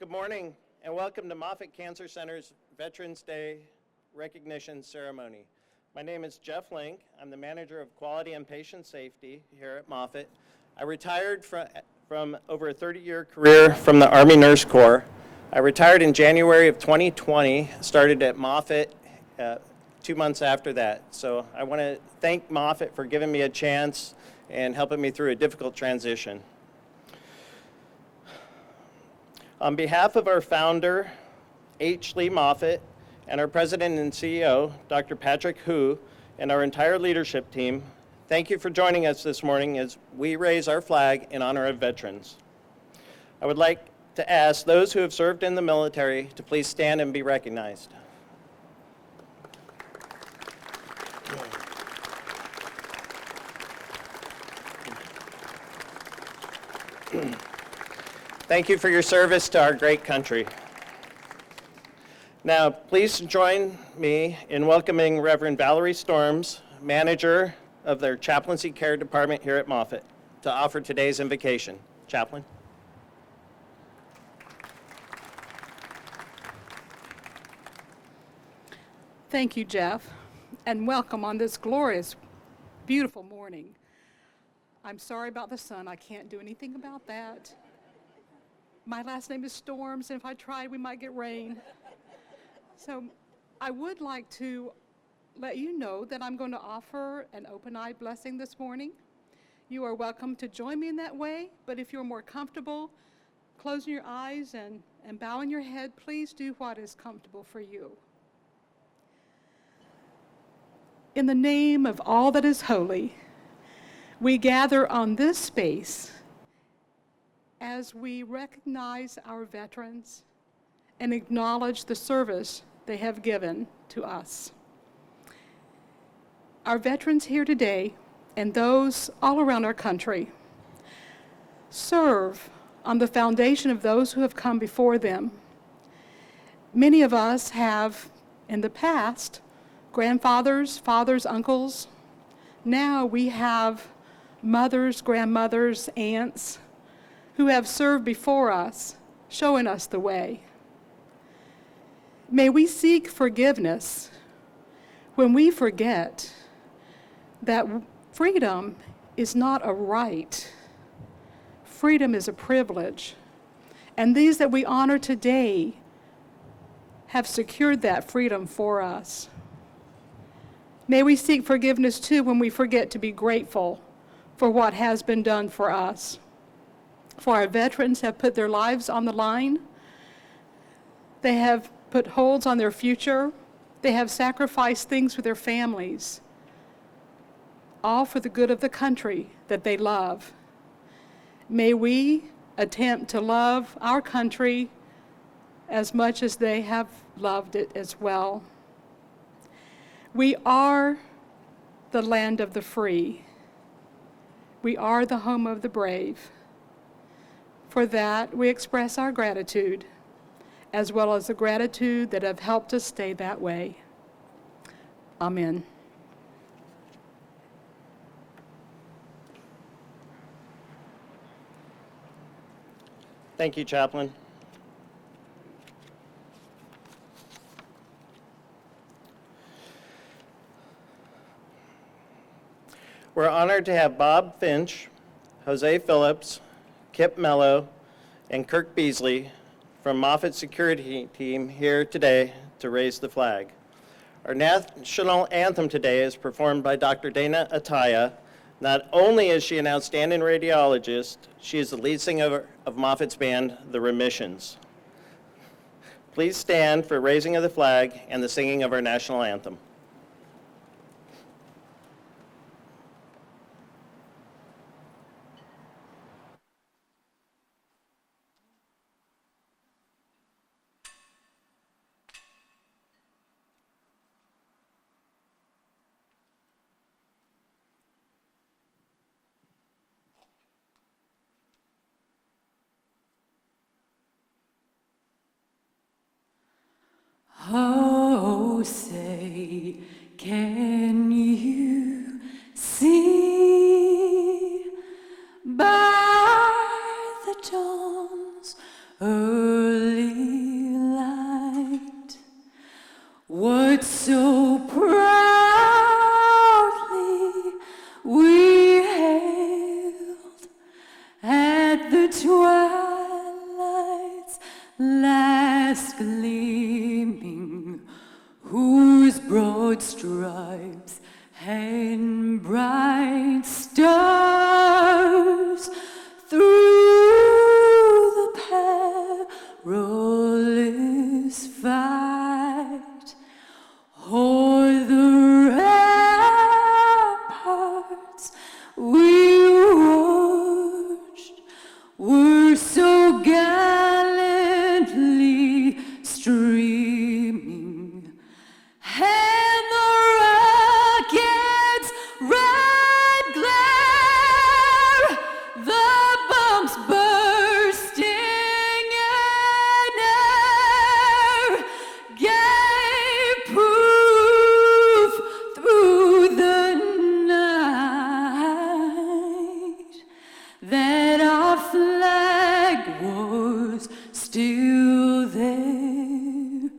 Good morning and welcome to Moffitt Cancer Center's Veterans Day Recognition Ceremony. My name is Jeff Linck. I'm the Manager of Quality and Patient Safety here at Moffitt. I retired from over a 30-year career from the Army Nurse Corps. I retired in January of 2020, started at Moffitt 2 months after that. So I want to thank Moffitt for giving me a chance and helping me through a difficult transition. On behalf of our founder, H. Lee Moffitt, and our president and CEO, Dr. Patrick Hu, and our entire leadership team, thank you for joining us this morning as we raise our flag in honor of veterans. I would like to ask those who have served in the military to please stand and be recognized. Thank you for your service to our great country. Now, please join me in welcoming Reverend Valerie Storms, manager of their Chaplaincy Care Department here at Moffitt, to offer today's invocation. Chaplain. Thank you, Jeff, and welcome on this glorious, beautiful morning. I'm sorry about the sun. I can't do anything about that. My last name is Storms, and if I tried, we might get rain. So I would like to let you know that I'm going to offer an open-eyed blessing this morning. You are welcome to join me in that way, but if you're more comfortable closing your eyes and bowing your head, please do what is comfortable for you. In the name of all that is holy, we gather on this space as we recognize our veterans and acknowledge the service they have given to us. Our veterans here today and those all around our country serve on the foundation of those who have come before them. Many of us have, in the past, grandfathers, fathers, uncles. Now we have mothers, grandmothers, aunts, who have served before us, showing us the way. May we seek forgiveness when we forget that freedom is not a right. Freedom is a privilege. And these that we honor today have secured that freedom for us. May we seek forgiveness too when we forget to be grateful for what has been done for us. For our veterans have put their lives on the line. They have put holds on their future. They have sacrificed things for their families, all for the good of the country that they love. May we attempt to love our country as much as they have loved it as well. We are the land of the free. We are the home of the brave. For that, we express our gratitude, as well as the gratitude that have helped us stay that way. Amen. Thank you, Chaplain. We're honored to have Bob Finch, Jose Phillips, Kip Mello, and Kirk Beasley from Moffitt Security Team here today to raise the flag. Our national anthem today is performed by Dr. Dana Ataya. Not only is she an outstanding radiologist, she is the lead singer of Moffitt's band, The Remissions. Please stand for raising of the flag and the singing of our national anthem. Oh, say, the twilight's last gleaming, whose broad stripes and bright stars through the perilous fight o'er the ramparts we watched were so gallantly streaming, and the rocket's red glare, the bombs bursting in air, gave proof through the night that our flag was still there.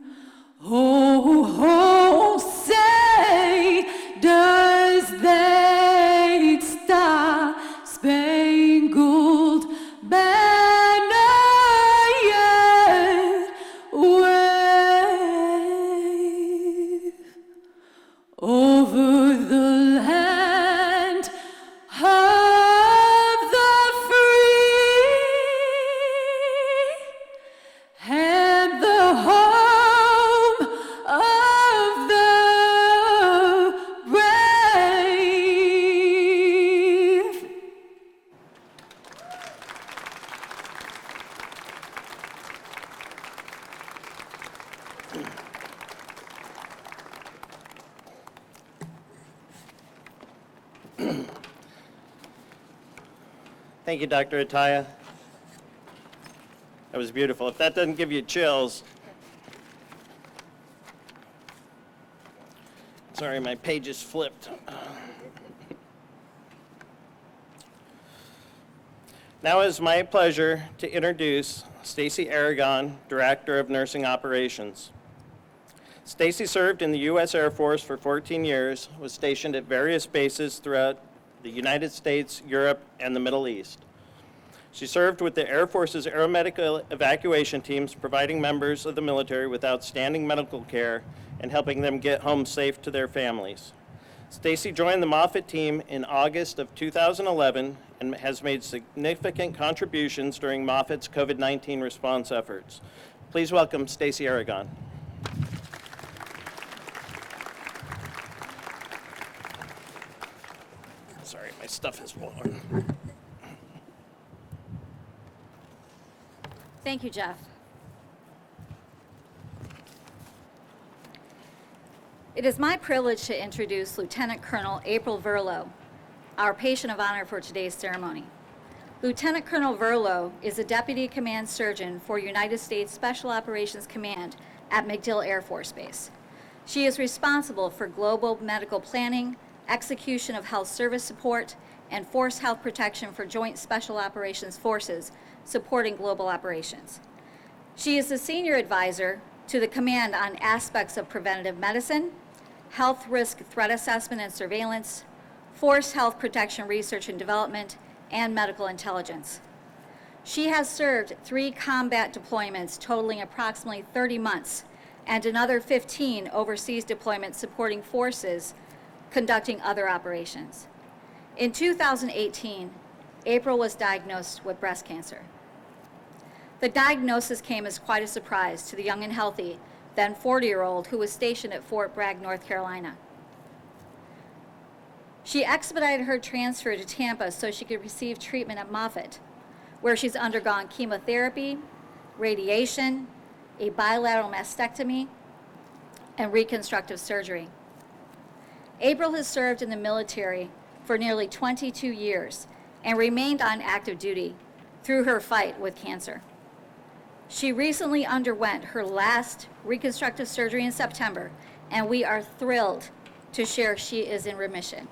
Oh, say, does that star-spangled banner yet wave over the land of the free and the home of the brave? Thank you, Dr. Ataya. That was beautiful. If that doesn't give you chills. Sorry, my page is flipped. Now it is my pleasure to introduce Stacy Aragon, Director of Nursing Operations. Stacy served in the U.S. Air Force for 14 years, was stationed at various bases throughout the United States, Europe, and the Middle East. She served with the Air Force's aeromedical evacuation teams, providing members of the military with outstanding medical care and helping them get home safe to their families. Stacy joined the Moffitt team in August of 2011 and has made significant contributions during Moffitt's COVID-19 response efforts. Please welcome Stacy Aragon. Sorry, my stuff is fallen. Thank you, Jeff. It is my privilege to introduce Lieutenant Colonel April Verlo, our patient of honor for today's ceremony. Lieutenant Colonel Verlo is a Deputy Command Surgeon for United States Special Operations Command at MacDill Air Force Base. She is responsible for global medical planning, execution of health service support, and force health protection for Joint Special Operations Forces supporting global operations. She is the Senior Advisor to the Command on aspects of preventative medicine, health risk threat assessment and surveillance, force health protection research and development, and medical intelligence. She has served 3 combat deployments totaling approximately 30 months and another 15 overseas deployments supporting forces conducting other operations. In 2018, April was diagnosed with breast cancer. The diagnosis came as quite a surprise to the young and healthy, then 40-year-old who was stationed at Fort Bragg, North Carolina. She expedited her transfer to Tampa so she could receive treatment at Moffitt, where she's undergone chemotherapy, radiation, a bilateral mastectomy, and reconstructive surgery. April has served in the military for nearly 22 years and remained on active duty through her fight with cancer. She recently underwent her last reconstructive surgery in September, and we are thrilled to share she is in remission.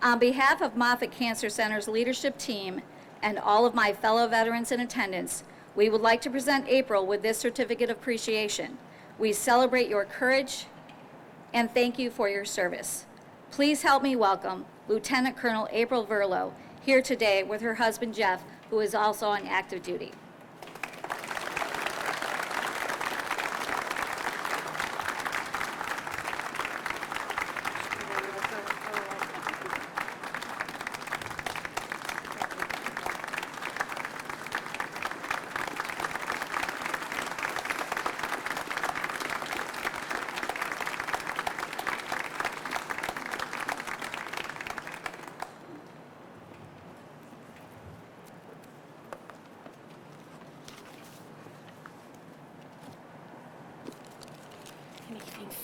On behalf of Moffitt Cancer Center's leadership team and all of my fellow veterans in attendance, we would like to present April with this certificate of appreciation. We celebrate your courage, and thank you for your service. Please help me welcome Lieutenant Colonel April Verlo here today with her husband Jeff, who is also on active duty.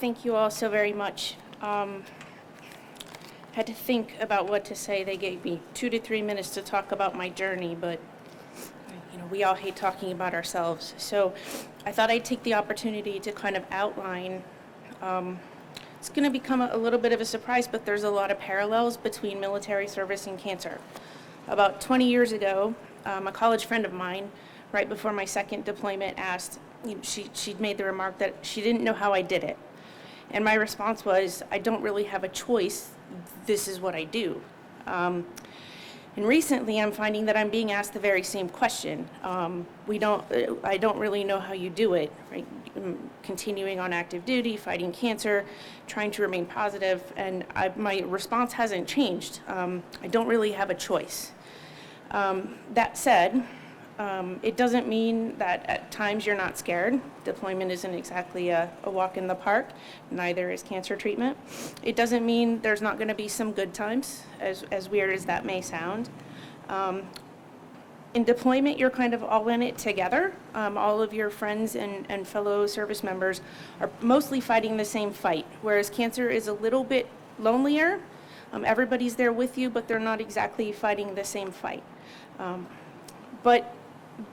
Thank you all so very much. Had to think about what to say. They gave me 2 to 3 minutes to talk about my journey, but we all hate talking about ourselves. So I thought I'd take the opportunity to kind of outline. It's going to become a little bit of a surprise, but there's a lot of parallels between military service and cancer. About 20 years ago, a college friend of mine, right before my second deployment, asked, she'd made the remark that she didn't know how I did it. And my response was, I don't really have a choice. This is what I do. And recently, I'm finding that I'm being asked the very same question. I don't really know how you do it, right? Continuing on active duty, fighting cancer, trying to remain positive, and my response hasn't changed. I don't really have a choice. That said, it doesn't mean that at times you're not scared. Deployment isn't exactly a walk in the park, neither is cancer treatment. It doesn't mean there's not going to be some good times, as weird as that may sound. In deployment, you're kind of all in it together. All of your friends and fellow service members are mostly fighting the same fight, whereas cancer is a little bit lonelier. Everybody's there with you, but they're not exactly fighting the same fight. But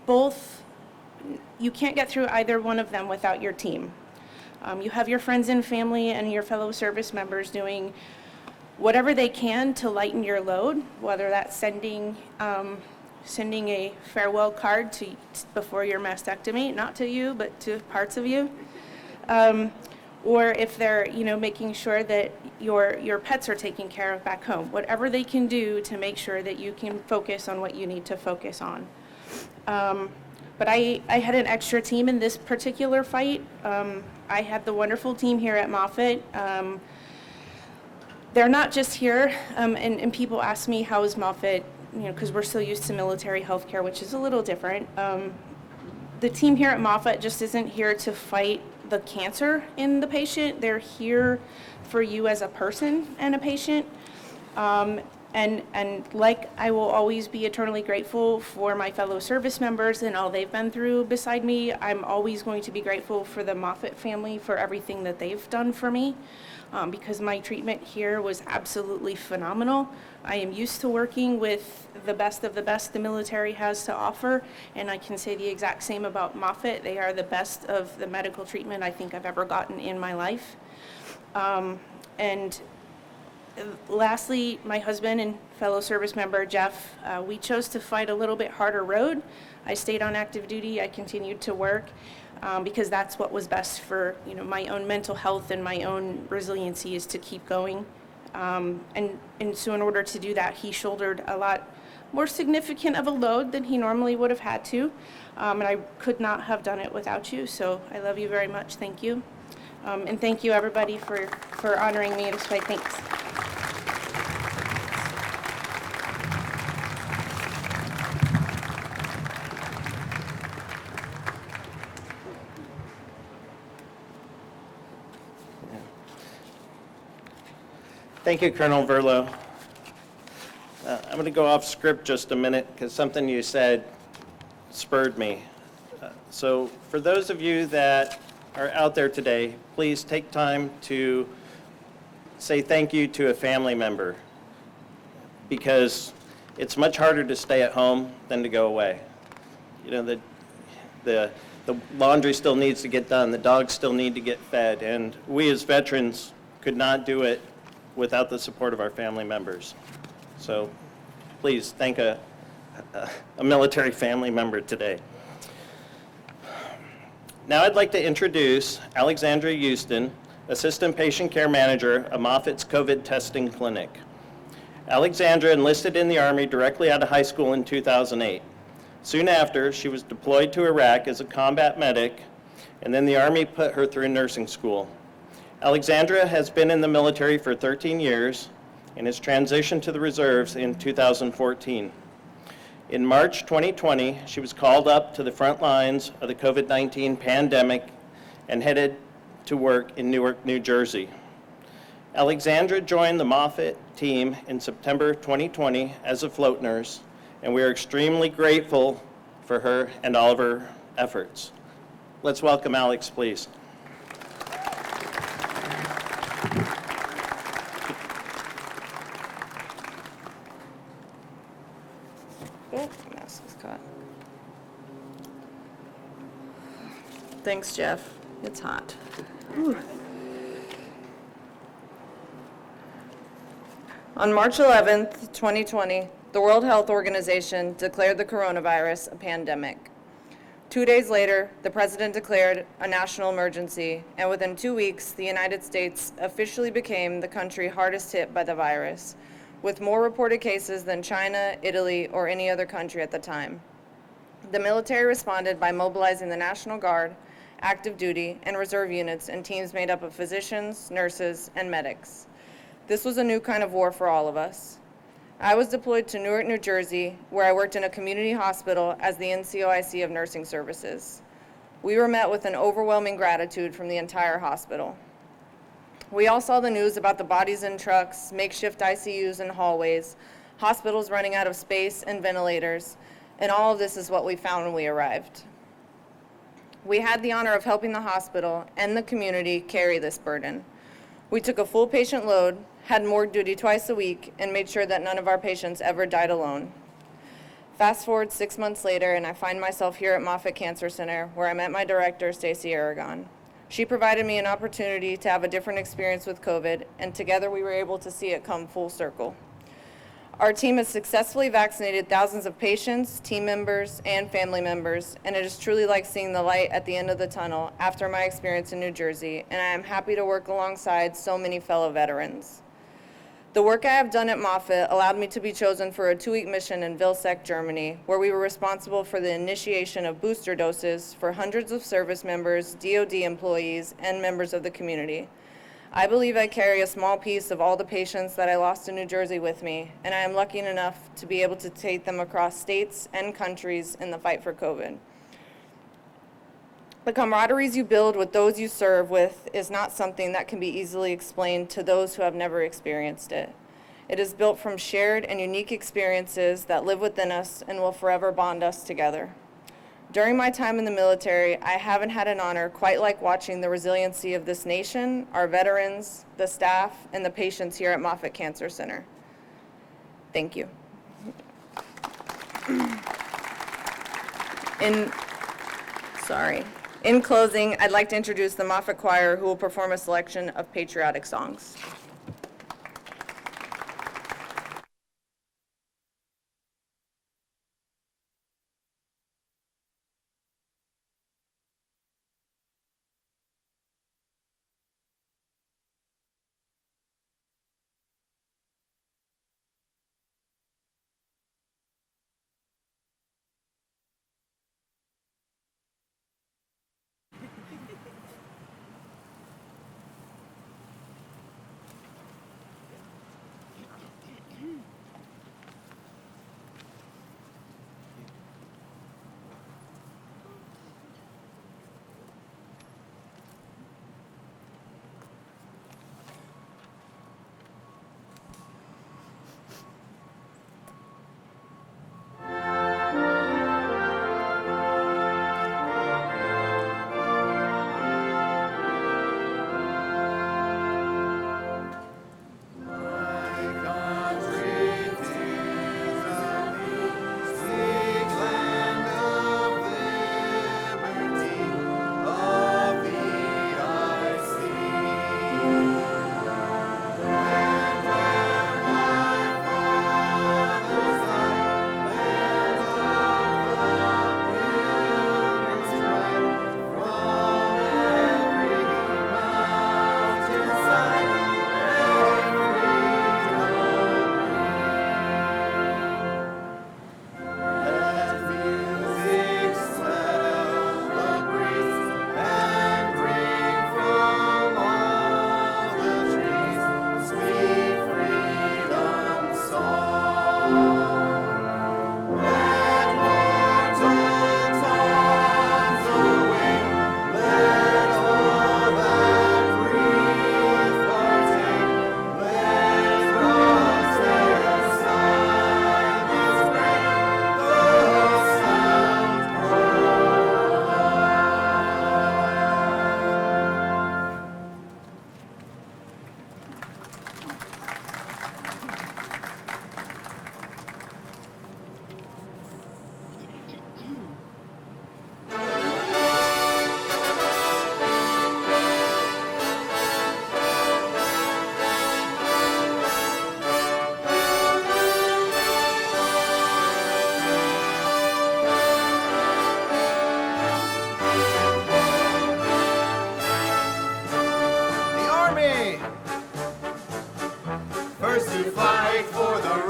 both, you can't get through either one of them without your team. You have your friends and family and your fellow service members doing whatever they can to lighten your load, whether that's sending a farewell card before your mastectomy, not to you, but to parts of you. Or if they're, making sure that your pets are taken care of back home. Whatever they can do to make sure that you can focus on what you need to focus on. But I had an extra team in this particular fight. I had the wonderful team here at Moffitt. They're not just here, and people ask me, how is Moffitt, because we're so used to military healthcare, which is a little different. The team here at Moffitt just isn't here to fight the cancer in the patient. They're here for you as a person and a patient. And like I will always be eternally grateful for my fellow service members and all they've been through beside me, I'm always going to be grateful for the Moffitt family for everything that they've done for me, because my treatment here was absolutely phenomenal. I am used to working with the best of the best the military has to offer, and I can say the exact same about Moffitt. They are the best of the medical treatment I think I've ever gotten in my life. And lastly, my husband and fellow service member, Jeff, we chose to fight a little bit harder road. I stayed on active duty. I continued to work because that's what was best for my own mental health and my own resiliency, is to keep going. And so in order to do that, he shouldered a lot more significant of a load than he normally would have had to. And I could not have done it without you. So I love you very much. Thank you. And thank you, everybody, for honoring me in this way. Thanks. Thank you, Colonel Verlo. I'm going to go off script just a minute because something you said spurred me. So for those of you that are out there today, please take time to say thank you to a family member, because it's much harder to stay at home than to go away. The laundry still needs to get done, the dogs still need to get fed, and we as veterans could not do it without the support of our family members. So please thank a military family member today. Now I'd like to introduce Alexandra Houston, Assistant Patient Care Manager of Moffitt's COVID testing clinic. Alexandra enlisted in the Army directly out of high school in 2008. Soon after, she was deployed to Iraq as a combat medic, and then the Army put her through nursing school. Alexandra has been in the military for 13 years and has transitioned to the reserves in 2014. In March 2020, she was called up to the front lines of the COVID-19 pandemic and headed to work in Newark, New Jersey. Alexandra joined the Moffitt team in September 2020 as a float nurse, and we are extremely grateful for her and all of her efforts. Let's welcome Alex, please. Oh, mask is caught. Thanks, Jeff. It's hot. Whew. On March 11th, 2020, the World Health Organization declared the coronavirus a pandemic. 2 days later, the president declared a national emergency, and within 2 weeks, the United States officially became the country hardest hit by the virus, with more reported cases than China, Italy, or any other country at the time. The military responded by mobilizing the National Guard, active duty, and reserve units and teams made up of physicians, nurses, and medics. This was a new kind of war for all of us. I was deployed to Newark, New Jersey, where I worked in a community hospital as the NCOIC of nursing services. We were met with an overwhelming gratitude from the entire hospital. We all saw the news about the bodies in trucks, makeshift ICUs and hallways, hospitals running out of space and ventilators, and all of this is what we found when we arrived. We had the honor of helping the hospital and the community carry this burden. We took a full patient load, had morgue duty twice a week, and made sure that none of our patients ever died alone. Fast forward 6 months later, and I find myself here at Moffitt Cancer Center, where I met my director, Stacy Aragon. She provided me an opportunity to have a different experience with COVID, and together we were able to see it come full circle. Our team has successfully vaccinated thousands of patients, team members, and family members, and it is truly like seeing the light at the end of the tunnel after my experience in New Jersey, and I am happy to work alongside so many fellow veterans. The work I have done at Moffitt allowed me to be chosen for a 2-week mission in Vilseck, Germany, where we were responsible for the initiation of booster doses for hundreds of service members, DoD employees, and members of the community. I believe I carry a small piece of all the patients that I lost in New Jersey with me, and I am lucky enough to be able to take them across states and countries in the fight for COVID. The camaraderies you build with those you serve with is not something that can be easily explained to those who have never experienced it. It is built from shared and unique experiences that live within us and will forever bond us together. During my time in the military, I haven't had an honor quite like watching the resiliency of this nation, our veterans, the staff, and the patients here at Moffitt Cancer Center. Thank you. In closing, I'd like to introduce the Moffitt Choir, who will perform a selection of patriotic songs.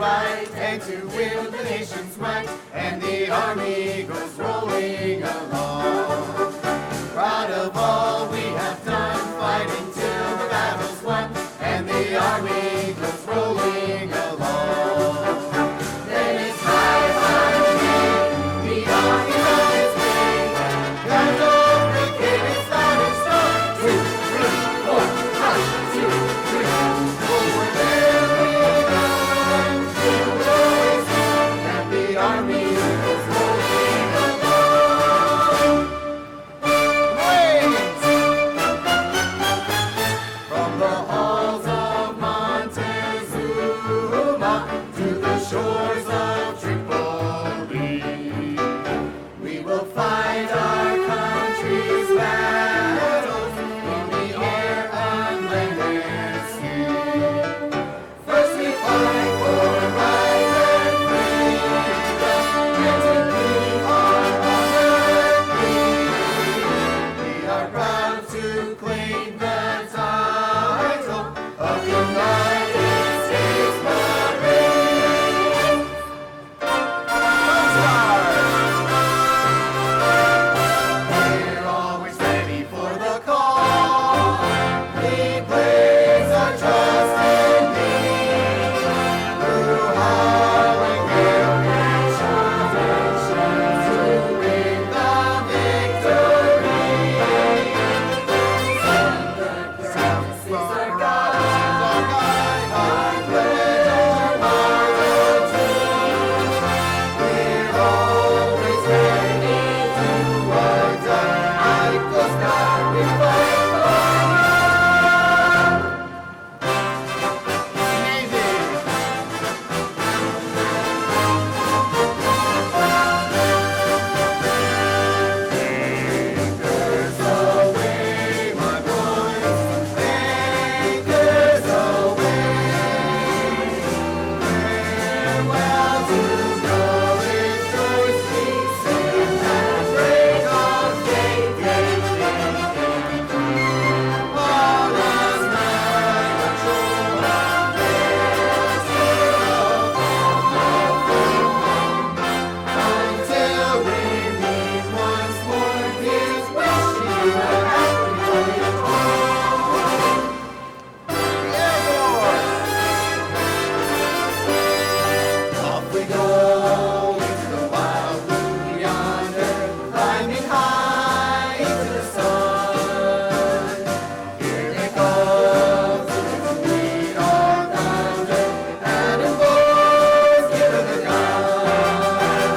right and to wield the nation's might, and the army goes rolling along. Proud of all we have done, fighting till the battle's won, and the army goes rolling along. Then it's high, high, the army on its way. Guns off, the cannon started strong. 2, 3, 4, march, 2, 3. Forward there we run, to always know that the army goes rolling along. Waves! From the halls of Montezuma to the shores of Tripoli, we will fight our country's battles in the air, on land, and sea. First we fight for right and freedom, and to keep our honor free. We are proud to claim the title of United States Marines. Coast Guard! We're always ready for the call. We place our trust in thee. Through howling gale and shouting to win the victory. South is our guide, our pledge, our loyalty. We're always ready to die. Coast Guard, we fight for you. Navy. Anchors away, my boys. Anchors away. Farewell to glorious shores we sail at break of day, day, day, day. All us night on shore, there's still until we meet once more. Here's wishing you a happy voyage home. Air Force! Off we go into the wild blue yonder, climbing high into the sun. Here they come, to meet our thunder, and in boys, give her the gun.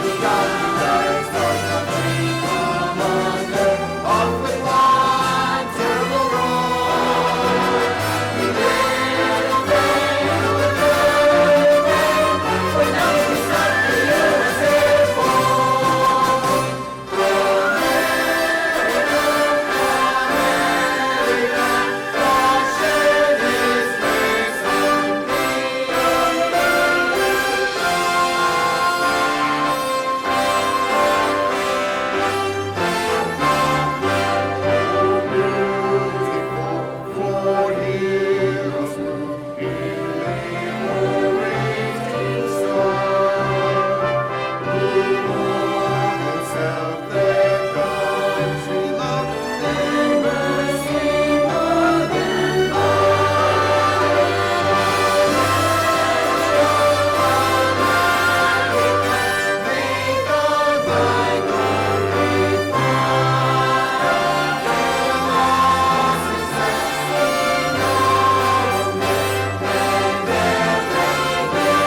We got legs, stars of free from under, off with one terrible roar. We little fail with good men, but now we start the USA war. America, America, God shed His grace on for heroes who in a raging storm, who bore themselves their country love and mercy more than make of thy glory fire, the losses that we know, and that they will live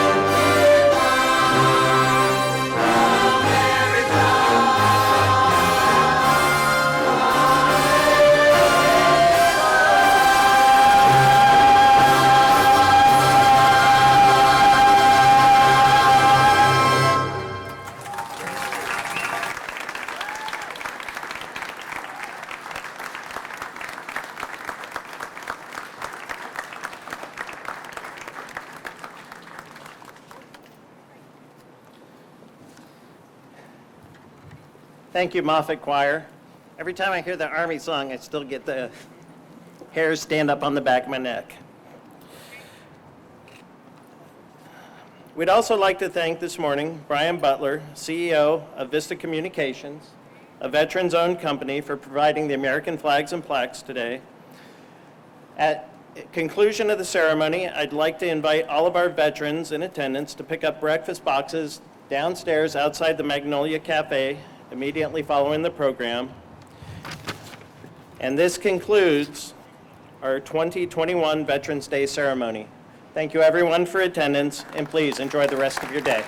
Thank you, Moffitt Choir. Every time I hear the Army song, I still get the hairs stand up on the back of my neck. We'd also like to thank this morning Brian Butler, CEO of Vista Communications, a veterans-owned company, for providing the American flags and plaques today. At conclusion of the ceremony, I'd like to invite all of our veterans in attendance to pick up breakfast boxes downstairs outside the Magnolia Cafe immediately following the program. And this concludes our 2021 Veterans Day ceremony. Thank you everyone for attendance, and please enjoy the rest of your day.